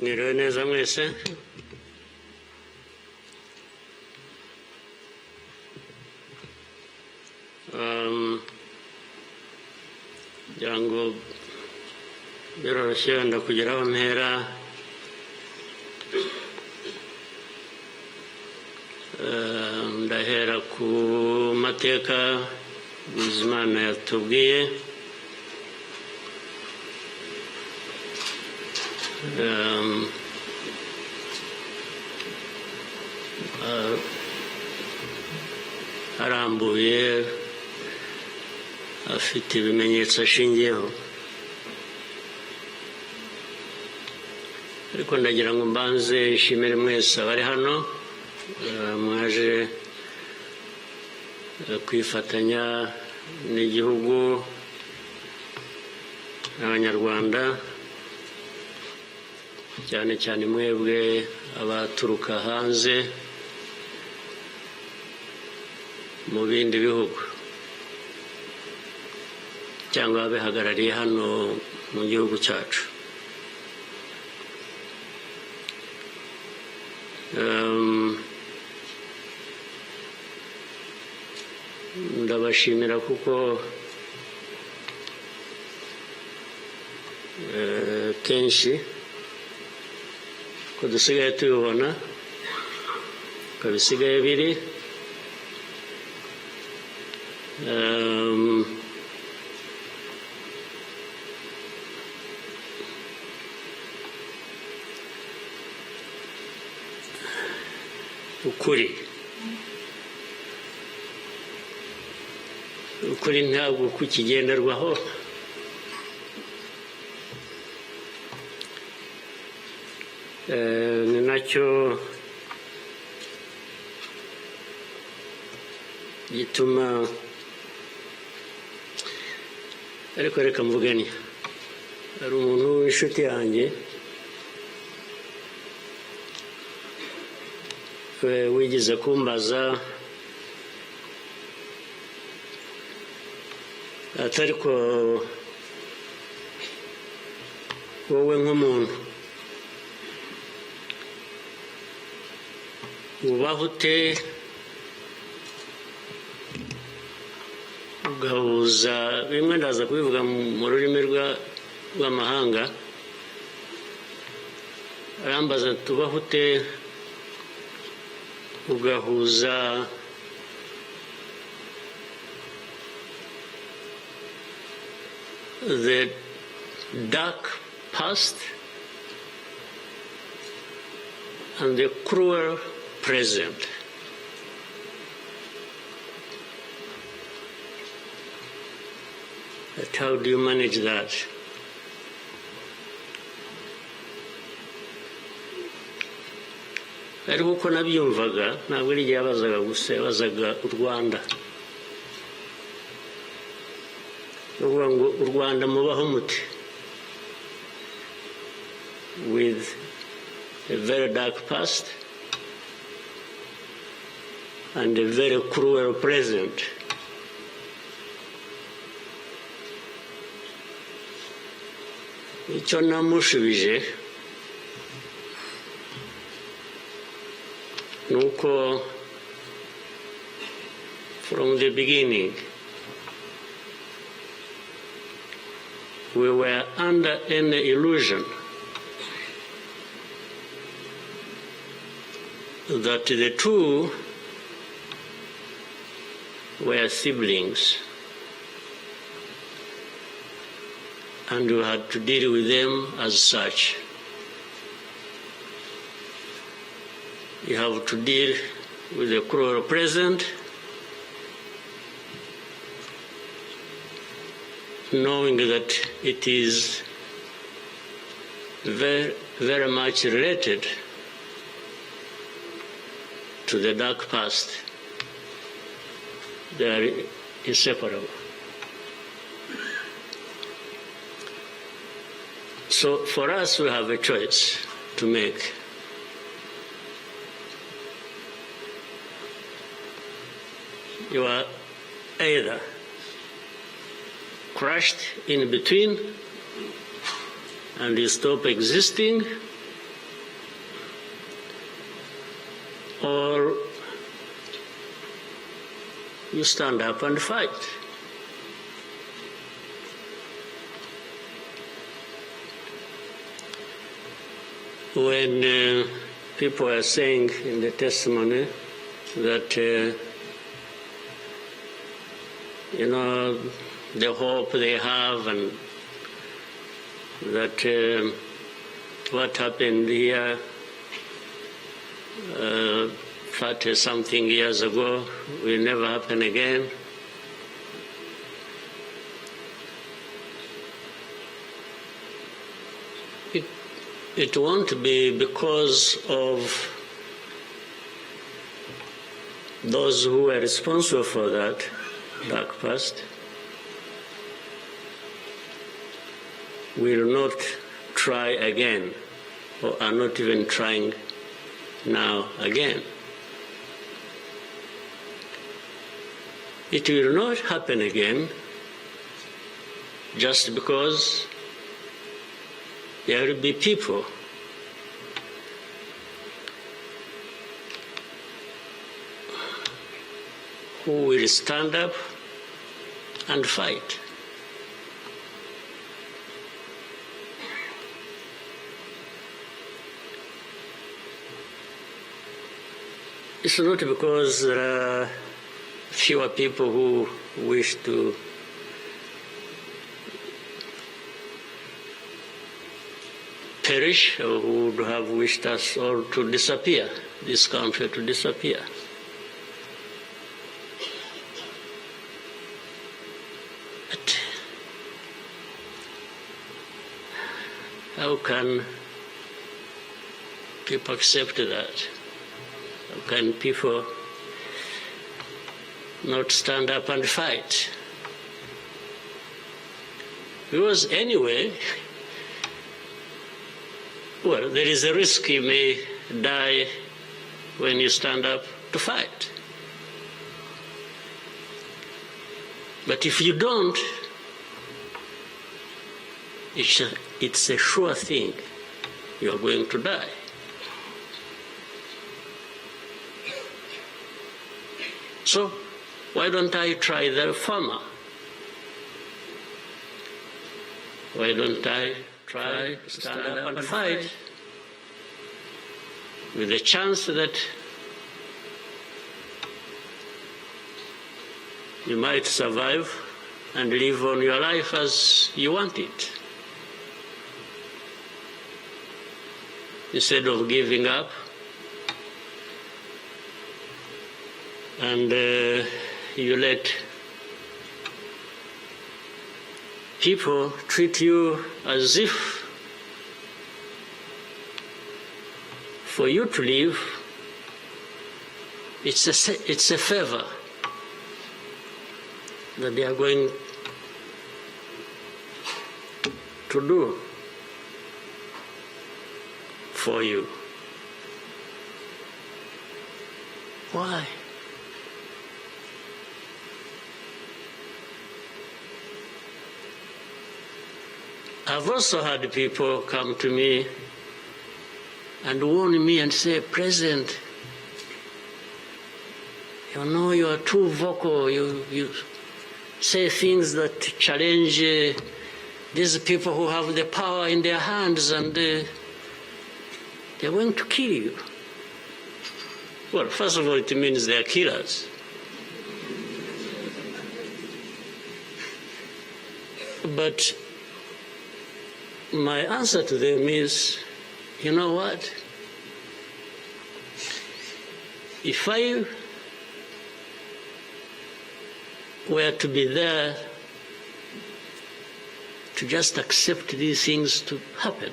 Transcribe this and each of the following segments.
Mwiriwe neza mwese. Ngira ngo biroroshye wenda kugira aho mpera. Ndahera ku mateka Bizimana yatubwiye. Arambuye afite ibimenyetso ashingiyeho, ariko ndagira ngo mbanze ishimire mwese abari hano mwaje kwifatanya n'igihugu n'abanyarwanda, cyane cyane mwebwe abaturuka hanze mu bindi bihugu cyangwa abihagarariye hano mu gihugu cyacu. Ndabashimira kuko kenshi ko dusigaye tubibona ko bisigaye biri ukuri ntabwo kukigenderwaho. Ni nacyo gituma, ariko reka mvugane, hari umuntu w'inshuti yanjye wigeze kumbaza ati ariko wowe nk'umuntu ubaho ute ugahuza bimwe, ndaza kubivuga mu rurimi rw'amahanga, arambaza tubaho ute ugahuza the dark past and the cruel present. But how do you manage that? Ariko uko nabyumvaga ntabwo ari igihe yabazaga gusa, yabazaga u Rwanda. Uvuga ngo u Rwanda mubaho muti, with a very dark past and a very cruel present. Icyo namushubije nuko from the beginning we were under an illusion that the two were siblings and we had to deal with them as such. You have to deal with the cruel present, knowing that it is very, very much related to the dark past. They are inseparable. So for us, we have a choice to make. You are either crushed in between and you stop existing, or you stand up and fight. When people are saying in the testimony that, the hope they have and that what happened here 30-something years ago will never happen again. It won't be because of those who were responsible for that dark past will not try again, or are not even trying now again. It will not happen again just because there will be people who will stand up and fight. It's not because there are fewer people who wish to perish or who would have wished us all to disappear, this country to disappear. But how can people accept that? How can people not stand up and fight? Because anyway, well, there is a risk you may die when you stand up to fight. But if you don't, it's a sure thing you are going to die. So why don't I try the farmer? Why don't I try to stand up and fight with the chance that you might survive and live on your life as you want it, instead of giving up and you let people treat you as if for you to live, it's a favor that they are going to do for you. Why? I've also had people come to me and warn me and say, President, you are too vocal. You say things that challenge these people who have the power in their hands, and they're going to kill you. Well, first of all, it means they're killers. But my answer to them is, you know what? If I were to be there to just accept these things to happen,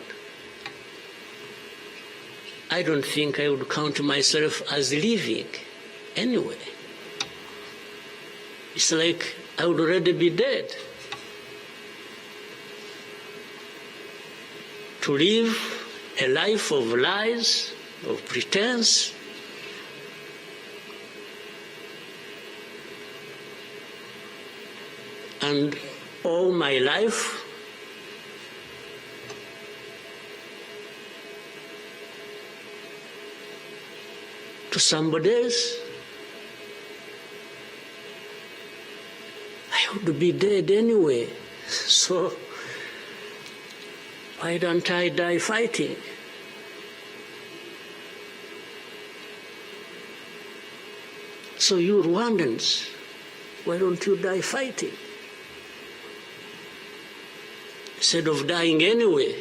I don't think I would count myself as living anyway. It's like I would already be dead. To live a life of lies, of pretense, and all my life to somebody else, I would be dead anyway. So why don't I die fighting? So you Rwandans, why don't you die fighting? Instead of dying anyway,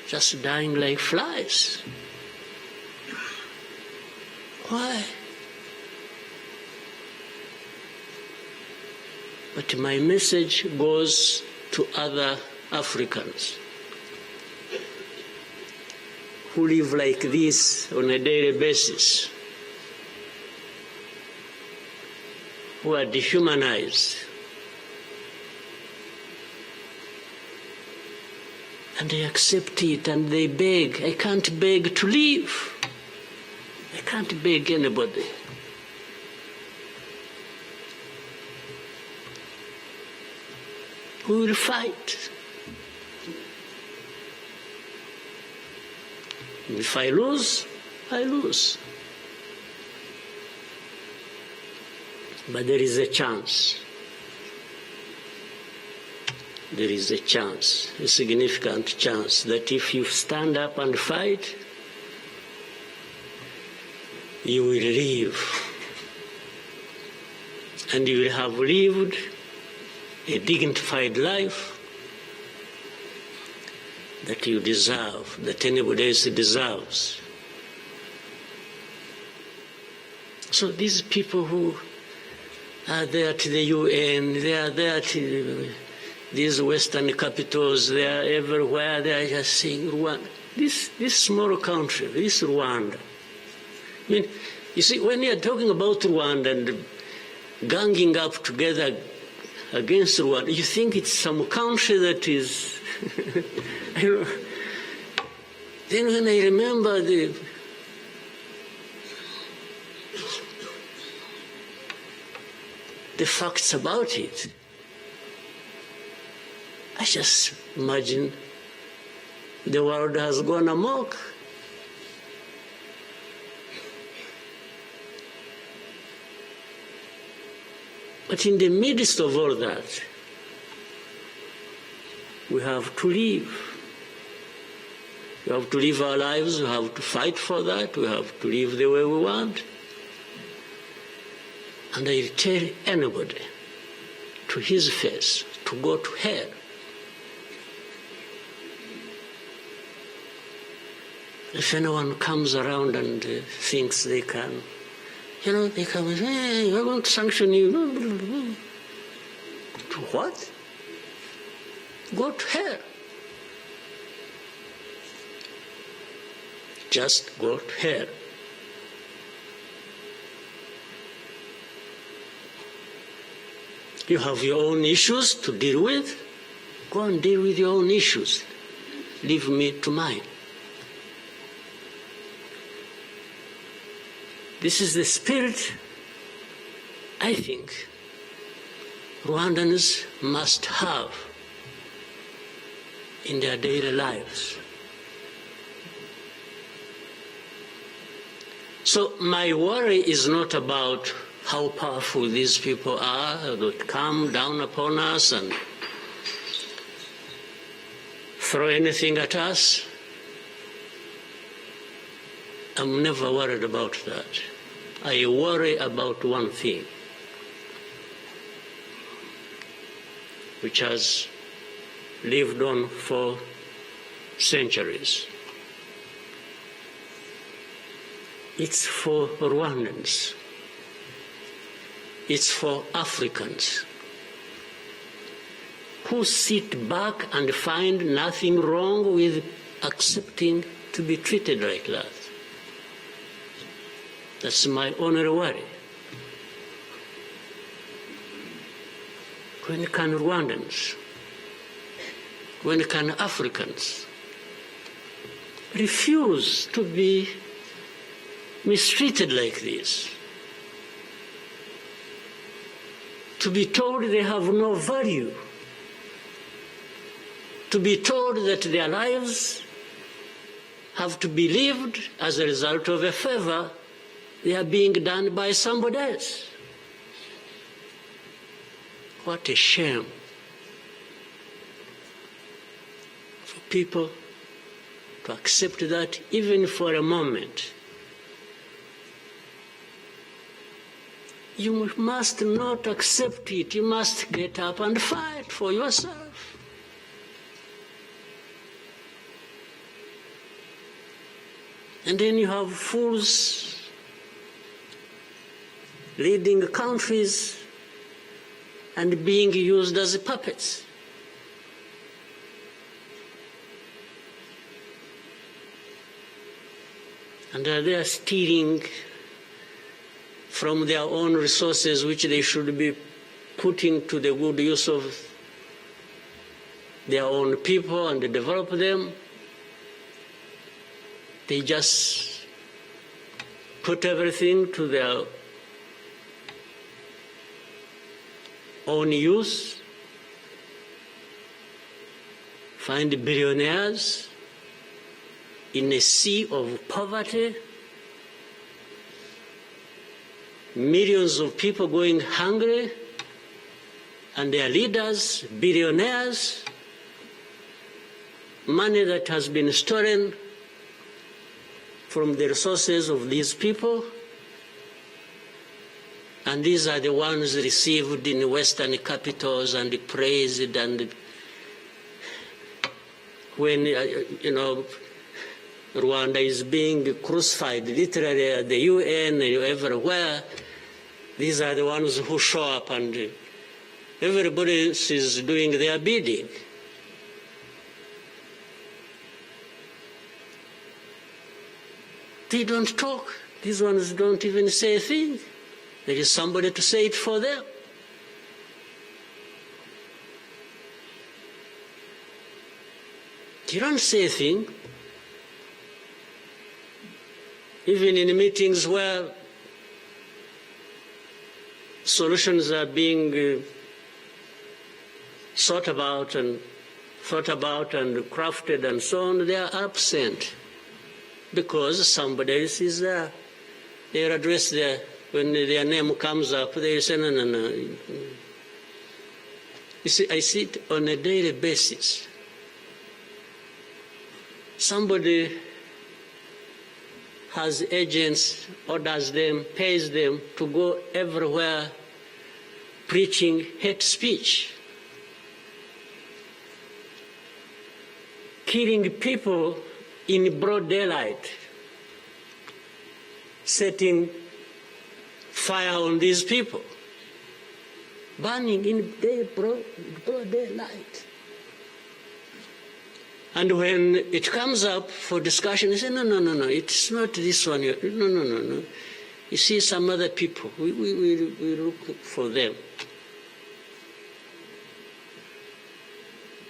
just dying like flies. Why? But my message goes to other Africans who live like this on a daily basis, who are dehumanized. And they accept it and they beg. I can't beg to live. I can't beg anybody. We will fight. If I lose, I lose. But there is a chance. There is a chance, a significant chance, that if you stand up and fight, you will live. And you will have lived a dignified life that you deserve, that anybody else deserves. So these people who are there to the UN, they are there to these Western capitals, they are everywhere, they are just saying Rwanda. This small country, this Rwanda. I mean, you see, when you are talking about Rwanda and ganging up together against Rwanda, you think it's some country that is, you know. Then when I remember the facts about it, I just imagine the world has gone amok. But in the midst of all that, we have to live. We have to live our lives, we have to fight for that, we have to live the way we want. And I tell anybody to his face to go to hell. If anyone comes around and thinks they can, you know, they come and say, hey, we're going to sanction you. To what? Go to hell. Just go to hell. You have your own issues to deal with. Go and deal with your own issues. Leave me to mine. This is the spirit, I think, Rwandans must have in their daily lives. So my worry is not about how powerful these people are that come down upon us and throw anything at us. I'm never worried about that. I worry about one thing, which has lived on for centuries. It's for Rwandans. It's for Africans who sit back and find nothing wrong with accepting to be treated like that. That's my only worry. When can Rwandans, when can Africans refuse to be mistreated like this? To be told they have no value, to be told that their lives have to be lived as a result of a favor they are being done by somebody else. What a shame for people to accept that even for a moment. You must not accept it. You must get up and fight for yourself. And then you have fools leading countries and being used as puppets. And they are stealing from their own resources, which they should be putting to the good use of their own people and develop them. They just put everything to their own use, find billionaires in a sea of poverty, millions of people going hungry, and their leaders, billionaires, money that has been stolen from the resources of these people, and these are the ones received in Western capitals and praised, and when, Rwanda is being crucified literally at the UN and everywhere, these are the ones who show up and everybody else is doing their bidding. They don't talk. These ones don't even say a thing. There is somebody to say it for them. You don't say a thing. Even in meetings where solutions are being thought about and crafted and so on, they are absent because somebody else is there. They are addressed there. When their name comes up, they say, no. You see, I see it on a daily basis. Somebody has agents, orders them, pays them to go everywhere preaching hate speech, killing people in broad daylight, setting fire on these people, burning in broad daylight. And when it comes up for discussion, they say, no, it's not this one. No. You see some other people, we look for them.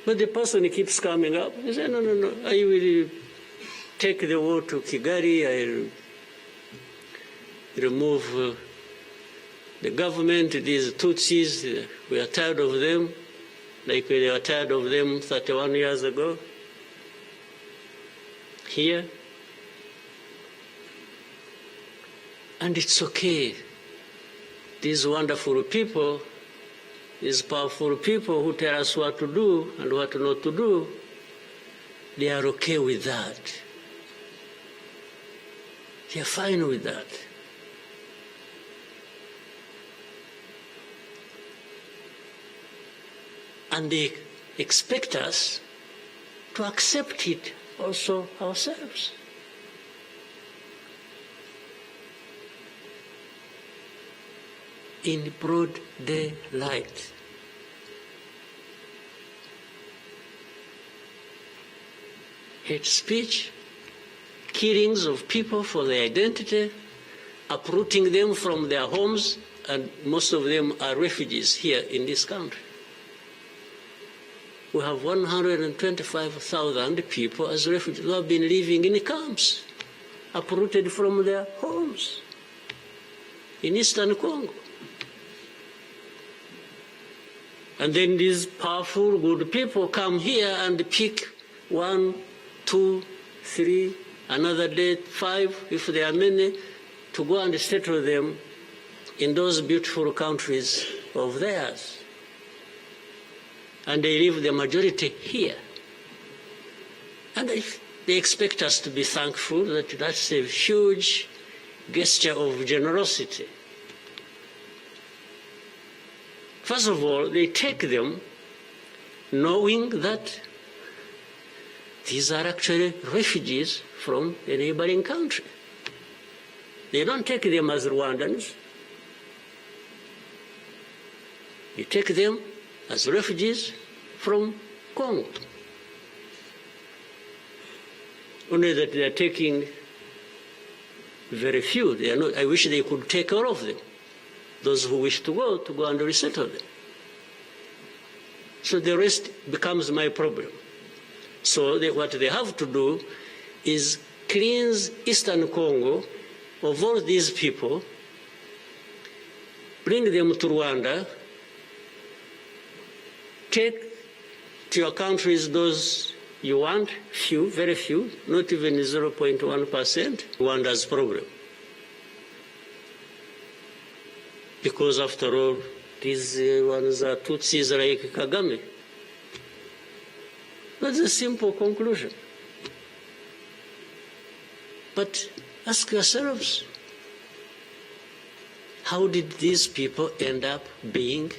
But the person keeps coming up. He says, no, I will take the war to Kigali, I'll remove the government, these Tutsis, we are tired of them, like we were tired of them 31 years ago. Here. And it's okay. These wonderful people, these powerful people who tell us what to do and what not to do, they are okay with that. They are fine with that. And they expect us to accept it also ourselves. In broad daylight. Hate speech, killings of people for their identity, uprooting them from their homes, and most of them are refugees here in this country. We have 125,000 people as refugees who have been living in camps, uprooted from their homes in eastern Congo. And then these powerful, good people come here and pick 1, 2, 3, another day 5, if there are many, to go and settle them in those beautiful countries of theirs. And they leave the majority here. And they expect us to be thankful that that's a huge gesture of generosity. First of all, they take them knowing that these are actually refugees from a neighboring country. They don't take them as Rwandans. They take them as refugees from Congo. Only that they are taking very few. They are not, I wish they could take all of them. Those who wish to go and resettle them. So the rest becomes my problem. So what they have to do is cleanse Eastern Congo of all these people, bring them to Rwanda, take to your countries those you want, few, very few, not even 0.1%, Rwanda's problem. Because after all, these ones are Tutsis like Kagame. That's a simple conclusion. But ask yourselves, how did these people end up being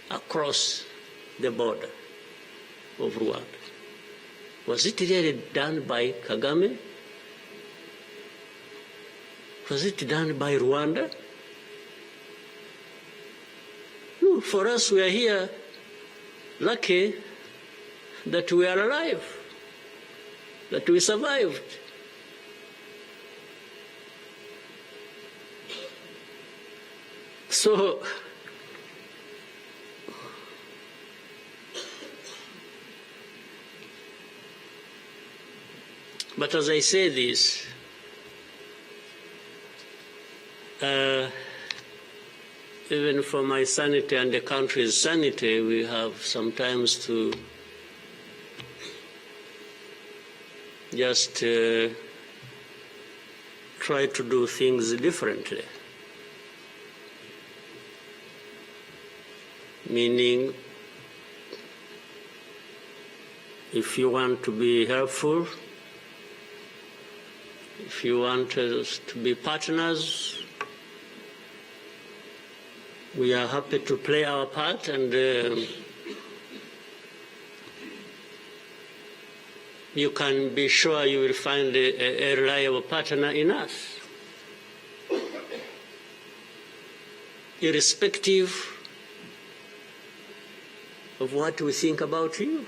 across the border of Rwanda? Was it really done by Kagame? Was it done by Rwanda? No, for us, we are here lucky that we are alive, that we survived. So, but as I say this, even for my sanity and the country's sanity, we have sometimes to just try to do things differently. Meaning, if you want to be helpful, if you want us to be partners, we are happy to play our part, and you can be sure you will find a reliable partner in us, irrespective of what we think about you.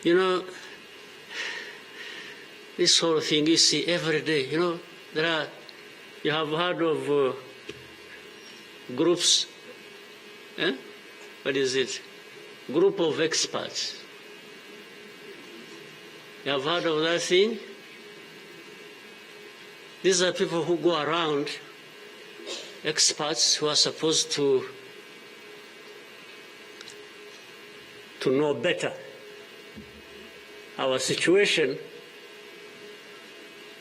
You know, this whole thing you see every day, you know, you have heard of groups, what is it? Group of experts. You have heard of that thing? These are people who go around, experts who are supposed to know better our situation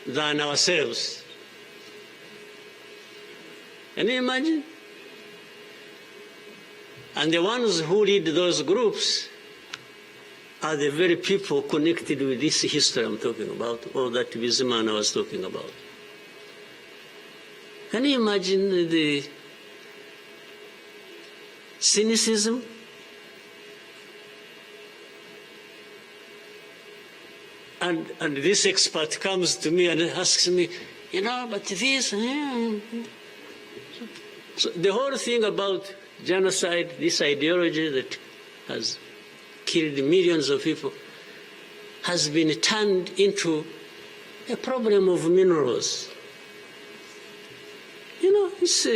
than ourselves. Can you imagine? And the ones who lead those groups are the very people connected with this history I'm talking about, or that Bizimana was talking about. Can you imagine the cynicism? And this expert comes to me and asks me, you know, but this, So the whole thing about genocide, this ideology that has killed millions of people, has been turned into a problem of minerals. You know, it's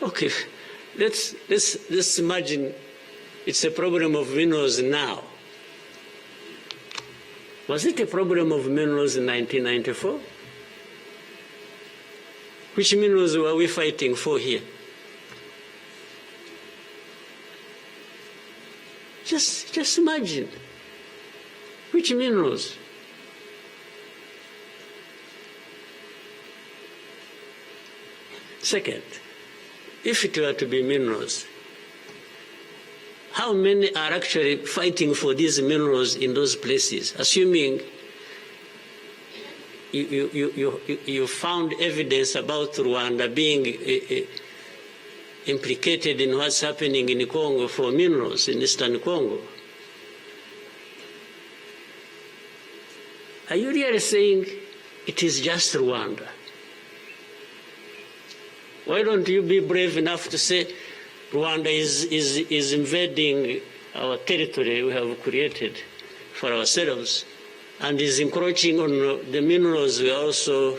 okay. Let's imagine it's a problem of minerals now. Was it a problem of minerals in 1994? Which minerals were we fighting for here? Just imagine. Which minerals? Second, if it were to be minerals, how many are actually fighting for these minerals in those places, assuming you found evidence about Rwanda being implicated in what's happening in Congo for minerals in Eastern Congo? Are you really saying it is just Rwanda? Why don't you be brave enough to say Rwanda is invading our territory we have created for ourselves and is encroaching on the minerals we are also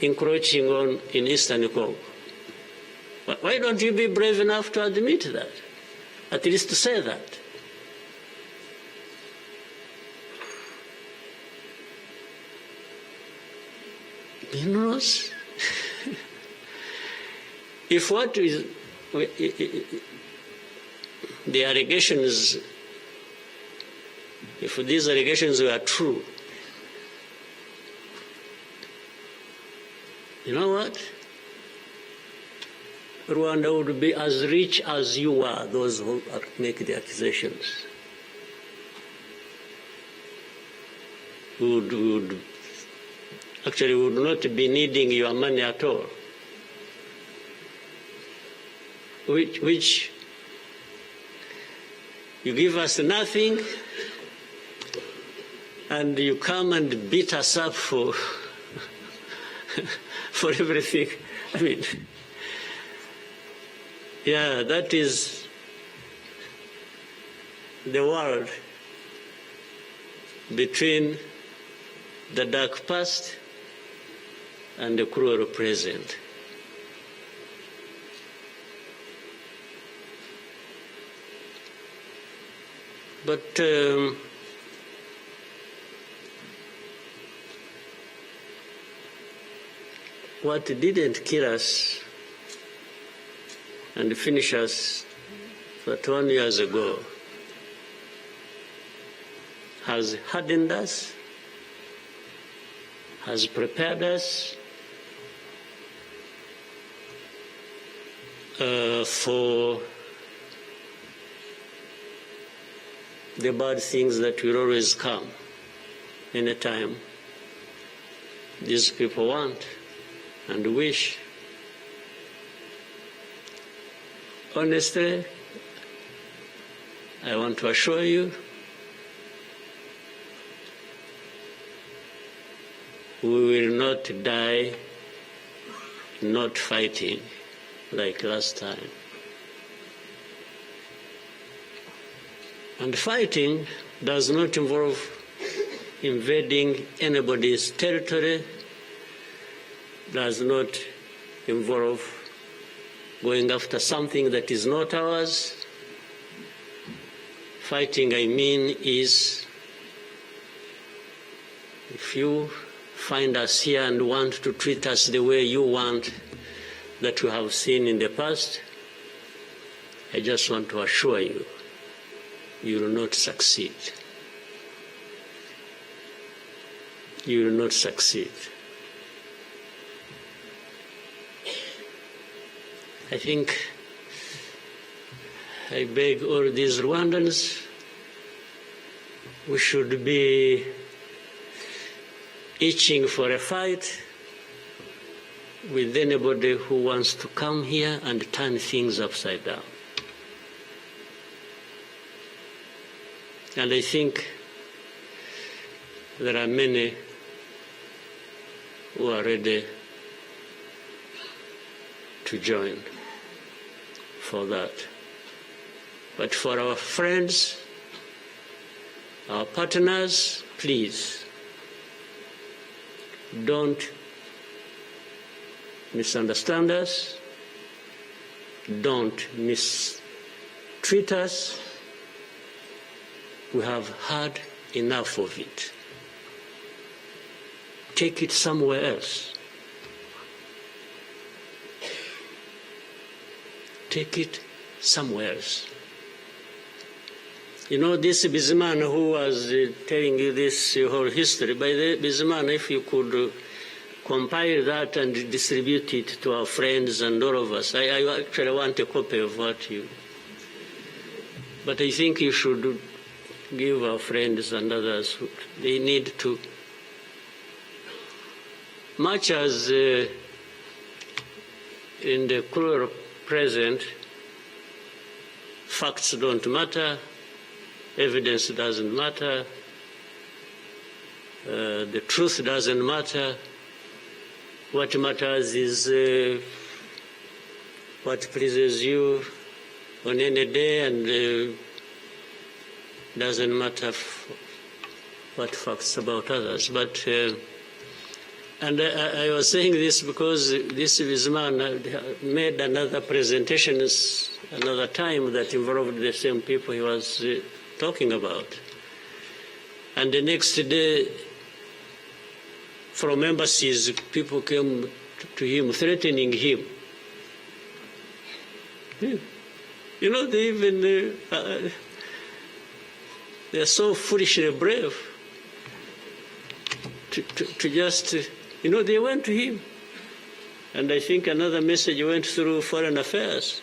encroaching on in Eastern Congo? Why don't you be brave enough to admit that, at least to say that? Minerals? If what is the allegations, if these allegations were true, you know what? Rwanda would be as rich as you are, those who make the accusations. Would actually would not be needing your money at all. Which you give us nothing and you come and beat us up for for everything. I mean, yeah, that is the world between the dark past and the cruel present. But what didn't kill us and finish us 21 years ago has hardened us, has prepared us for the bad things that will always come anytime these people want and wish. Honestly, I want to assure you, we will not die not fighting like last time. And fighting does not involve invading anybody's territory, does not involve going after something that is not ours. Fighting, I mean, is if you find us here and want to treat us the way you want that you have seen in the past, I just want to assure you, you will not succeed. You will not succeed. I think I beg all these Rwandans, we should be itching for a fight with anybody who wants to come here and turn things upside down. And I think there are many who are ready to join for that. But for our friends, our partners, please, don't misunderstand us, don't mistreat us. We have had enough of it. Take it somewhere else. Take it somewhere else. You know, this Bizman who was telling you this whole history, by the Bizman, if you could compile that and distribute it to our friends and all of us. I actually want a copy of what you... But I think you should give our friends and others, they need to... Much as in the cruel present, facts don't matter, evidence doesn't matter, the truth doesn't matter. What matters is what pleases you on any day, and doesn't matter what facts about others. But and I was saying this because this man made another presentation another time that involved the same people he was talking about. And the next day, from embassies, people came to him, threatening him. Yeah. You know, they even, they're so foolishly brave to just, you know, they went to him. And I think another message went through Foreign Affairs.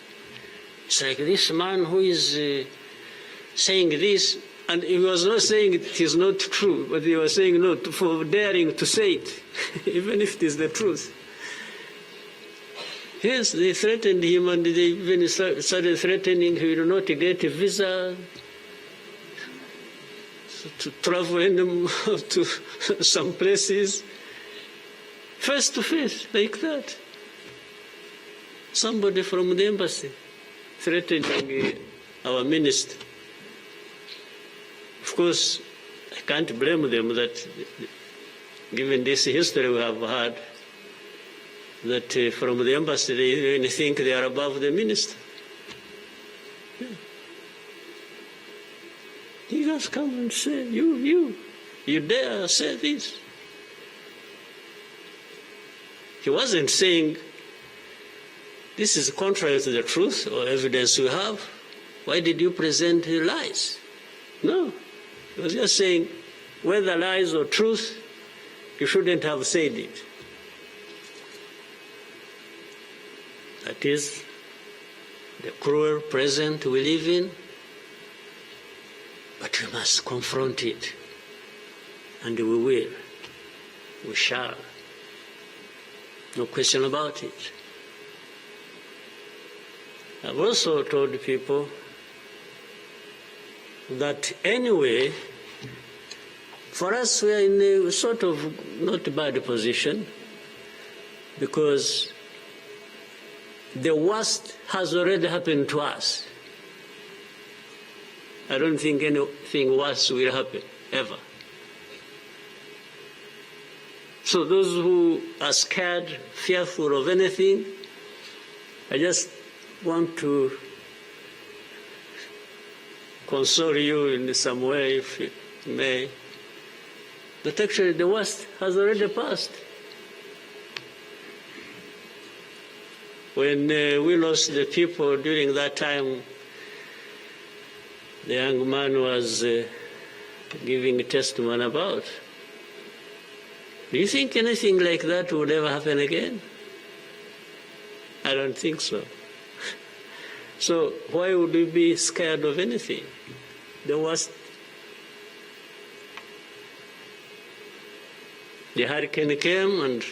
It's like this man who is saying this, and he was not saying it is not true, but he was saying no for daring to say it, even if it is the truth. Yes, they threatened him, and they even started threatening he will not get a visa to travel to some places, face to face, like that. Somebody from the embassy threatening our minister. Of course, I can't blame them that, given this history we have had, that from the embassy they even think they are above the minister. Yeah. He just come and say, you dare say this. He wasn't saying, this is contrary to the truth or evidence we have. Why did you present lies? No. He was just saying, whether lies or truth, you shouldn't have said it. That is the cruel present we live in, but we must confront it. And we will. We shall. No question about it. I've also told people that anyway, for us we are in a sort of not bad position, because the worst has already happened to us. I don't think anything worse will happen, ever. So those who are scared, fearful of anything, I just want to console you in some way, if it may, that actually the worst has already passed. When we lost the people during that time, the young man was giving a testimony about. Do you think anything like that would ever happen again? I don't think so. So why would we be scared of anything? The worst. The hurricane came and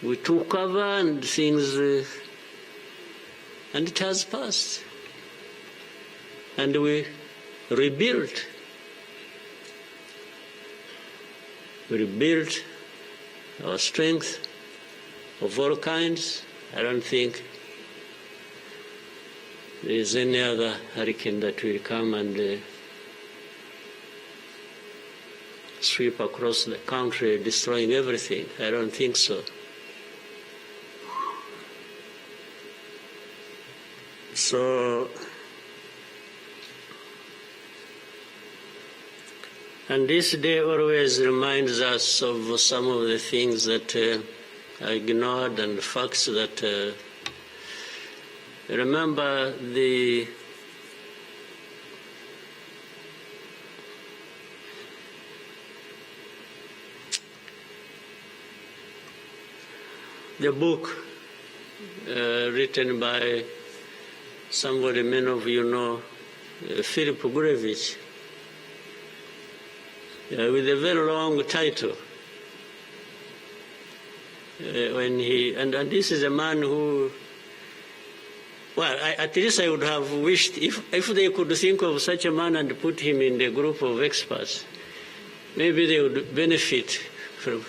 we took cover and things, and it has passed. And we rebuilt. We rebuilt our strength of all kinds. I don't think there is any other hurricane that will come and sweep across the country, destroying everything. I don't think so. So, and this day always reminds us of some of the things that are ignored and facts that remember the book written by somebody many of you know, Philip Gurevich, with a very long title. And this is a man who, well, at least I would have wished if they could think of such a man and put him in the group of experts, maybe they would benefit from.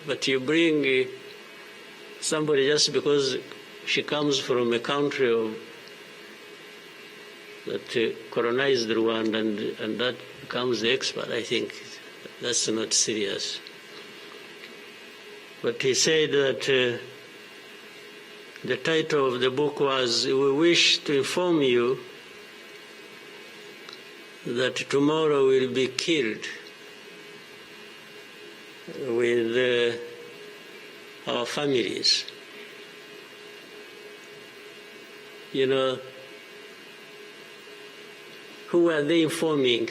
But you bring somebody just because she comes from a country that colonized Rwanda and that becomes the expert, I think that's not serious. But he said that the title of the book was, "We wish to inform you that tomorrow will be killed with our families." You know, who were they informing?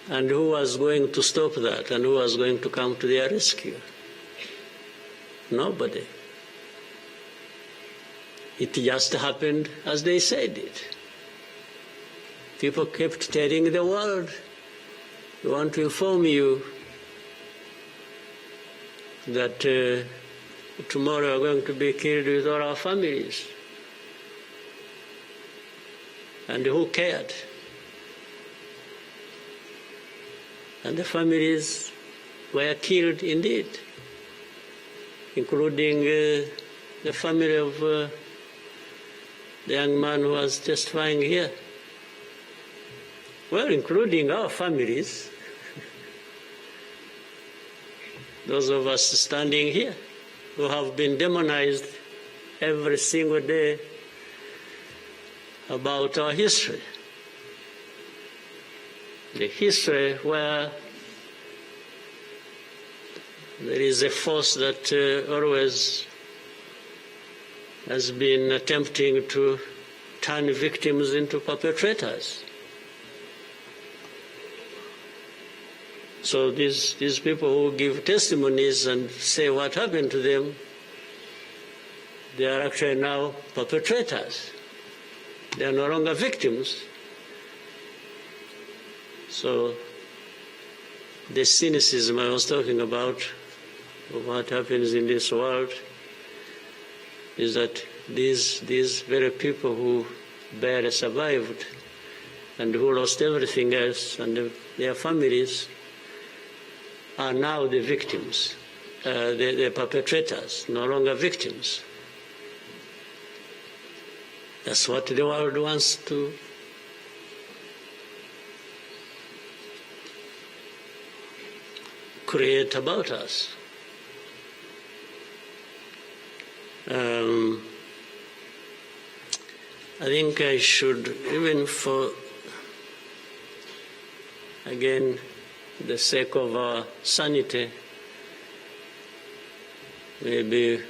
And who was going to stop that? And who was going to come to their rescue? Nobody. It just happened as they said it. People kept telling the world, "We want to inform you that tomorrow we're going to be killed with all our families." And who cared? And the families were killed indeed, including the family of the young man who was testifying here. Well, including our families, those of us standing here who have been demonized every single day about our history. The history where there is a force that always has been attempting to turn victims into perpetrators. So these people who give testimonies and say what happened to them, they are actually now perpetrators. They are no longer victims. So the cynicism I was talking about of what happens in this world is that these very people who barely survived and who lost everything else and their families are now the victims, the perpetrators, no longer victims. That's what the world wants to create about us. I think I should, even for, again, the sake of our sanity, maybe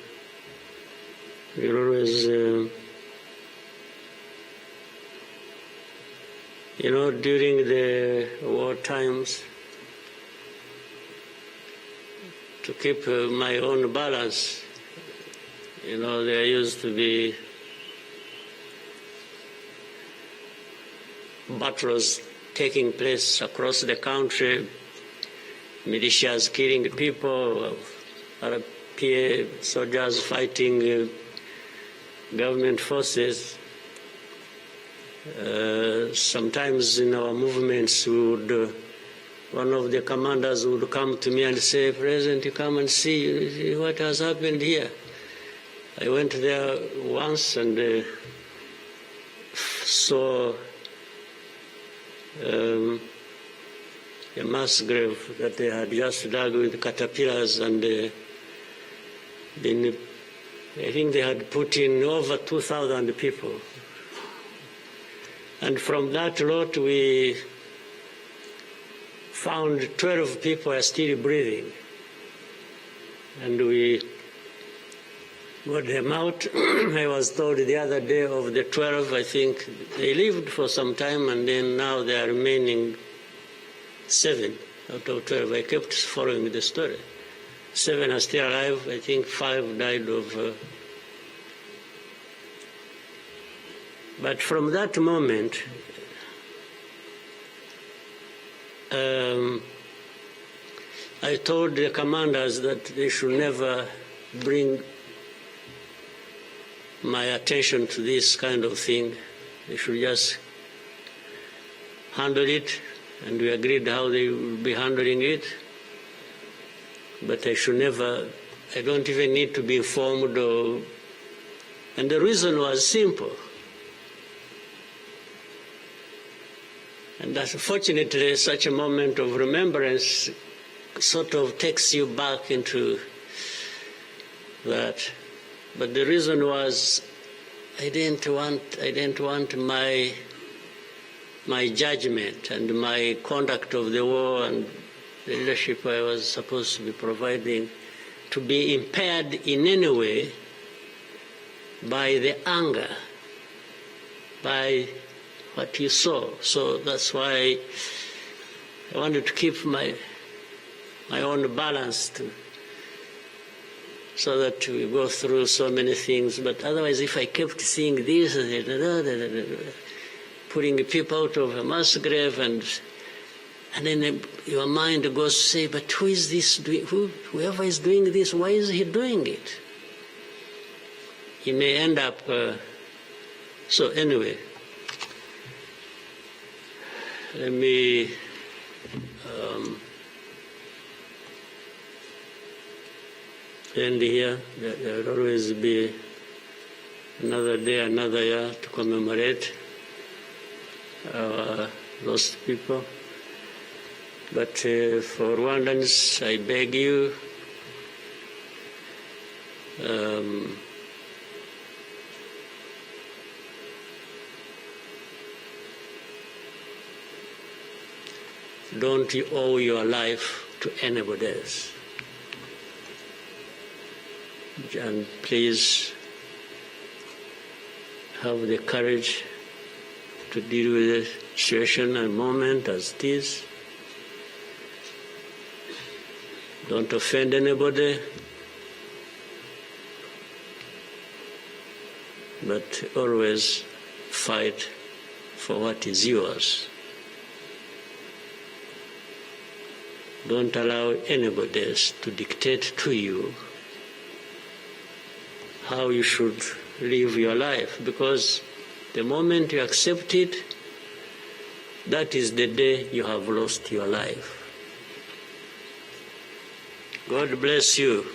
we'll always, during the war times, to keep my own balance, there used to be battles taking place across the country, militias killing people, RPA soldiers fighting government forces. Sometimes in our movements, one of the commanders would come to me and say, "President, you come and see what has happened here." I went there once and saw a mass grave that they had just dug with caterpillars, and I think they had put in over 2,000 people. And from that lot, we found 12 people are still breathing. And we got them out. I was told the other day of the 12, I think they lived for some time, and then now they are remaining 7 out of 12. I kept following the story. 7 are still alive. I think 5 died of... But from that moment, I told the commanders that they should never bring my attention to this kind of thing. They should just handle it, and we agreed how they will be handling it. But I should never, I don't even need to be informed or, and the reason was simple. And unfortunately, such a moment of remembrance sort of takes you back into that. But the reason was I didn't want my judgment and my conduct of the war and the leadership I was supposed to be providing to be impaired in any way by the anger, by what you saw. So that's why I wanted to keep my own balance so that we go through so many things. But otherwise, if I kept seeing this, putting people out of a mass grave, and then your mind goes to say, but who is this doing? Whoever is doing this, why is he doing it? He may end up... so anyway, let me... end here. There will always be another day, another year to commemorate our lost people. But for Rwandans, I beg you, don't you owe your life to anybody else. And please have the courage to deal with the situation and moment as it is. Don't offend anybody, but always fight for what is yours. Don't allow anybody else to dictate to you how you should live your life, because the moment you accept it, that is the day you have lost your life. God bless you.